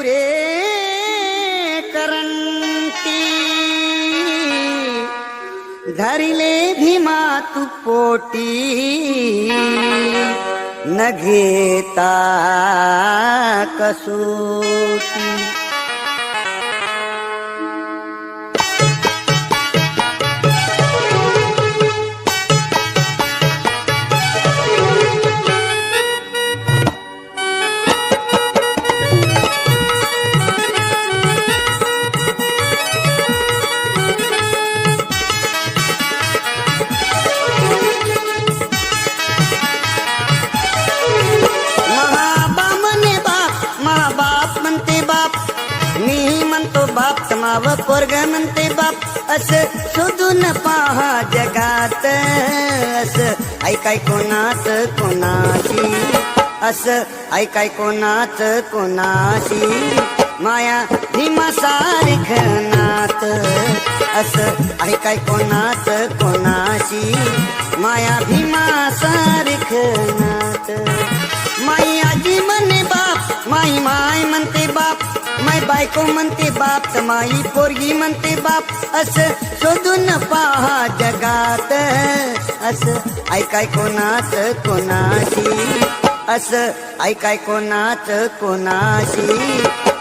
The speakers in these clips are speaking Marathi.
पुरे करंती धरिले भीमा तू पोटी न घेता कसोटी माव पोरग म्हणते बाप असं शोधून पहा जगात असं ऐकाय कोणाच कोणाची असं ऐकाय कोणाच कोणाची माया भीमा सारख नात असं ऐकाय कोणाच कोणाची माया भीमा सारख नात माई आजी म्हणे बाप माई माय म्हणते बाप माय बायको म्हणते बाप तर माई पोरगी म्हणते बाप असं शोधून पहा जगात असं ऐकाय कोणाच कोणाची असं ऐकाय कोणाच कोणाची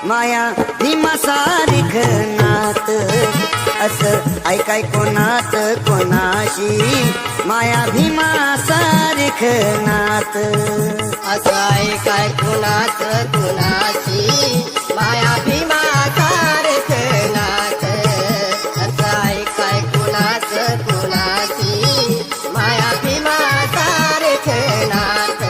माया भीमा सारख नात असं ऐकाय कोणाच कोणाशी माया भीमा सारख नात असं ऐकाय कोणाच कोणाची माया भीमा सारख नात असं ऐकाय कोणाच कोणाची माया भीमा सारख नात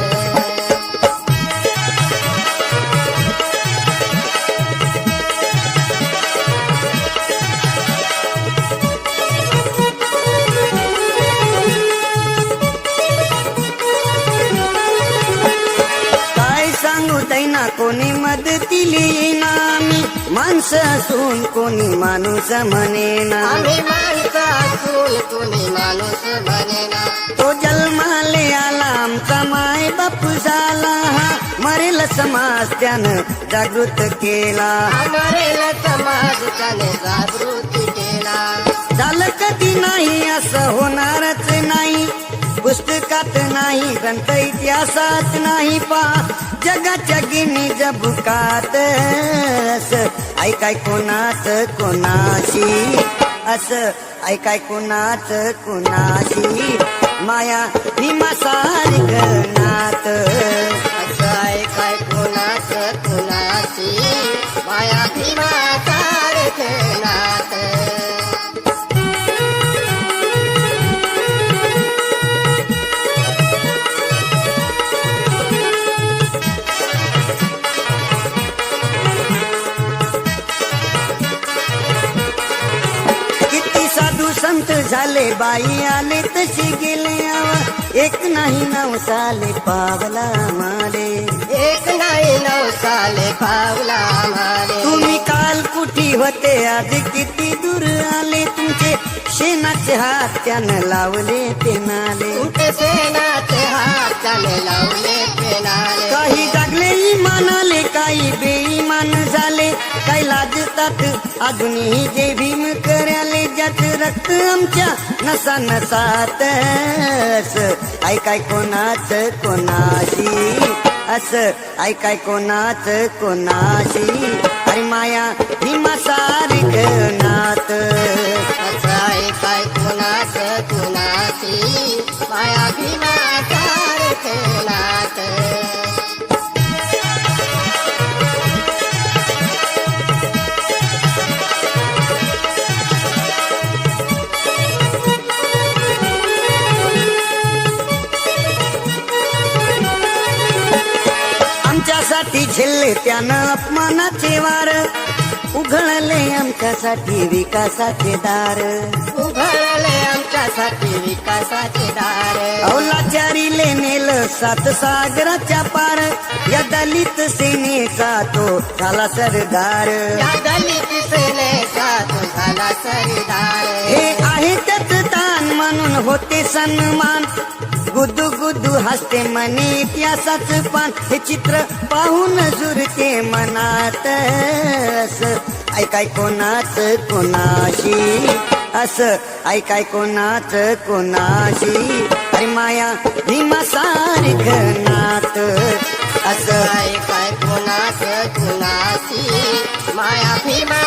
कोणी मदतीला येईना मी माणसं असून कोणी माणूस म्हणेना आम्ही माणसं असून कोणी माणूस म्हणेना तो जन्माले आला आमचा माय बाप झाला मरेल समाज त्यानं जागृत केला मरेल समाज त्याने जागृत केला झालं कधी नाही असं होणारच नाही पुस्तकात नाही ग्रंथ इतिहासात नाही पा जगाच्या गिनी जबुकात असं ऐकाय कोणाच कोणाची असं ऐकाय कोणाच कोणाची माया भीमा सारख नात असं ऐकाय कोणाच कोणाची माया भीमा सारख नात संत झाले बाई आले तसे गेले एक नाही नऊ साले पावला माले एक नाही 9 साले पावला माले तुम्ही काल कुठी होते आज किती दूर आले तुमचे शेणाचे हात त्यानं लावले ते नाले तुमचे शेणाचे हात त्याने लावले ते नाले काही जागले इमानाले काही बेईमान झाले काही लाजतात अजूनही जे भीम कराले ज्याच रक्त आमच्या नसा नसात असं ऐकाय कोणाच कोणाशी असं ऐकाय कोणाच कोणाशी अरे माया भीमा सारख नात असं ऐकाय कोणाच कोणाची माया भीमा सारख नात आमच्यासाठी झेलले त्यानं अपमानाचे वार उघडले आमच्यासाठी विकासाचे दार उघडले आमच्यासाठी विकासाचे दार अवलाचारीले नेलं 7 सागराच्या पार या दलित सेनेचा तो झाला सरदार या दलित सेनेचा तो झाला सरदार हे आहे त्याच तान म्हणून होते सन्मान गुदू गुदू हसते मनी इतिहासाच पान हे चित्र पाहून जुरते मनात असं ऐकाय कोणाच कोणाशी असं ऐकाय कोणाच कोणाशी अरे माया भीमा सारख नात असं काय कोणाच कुणाशी माया भीमा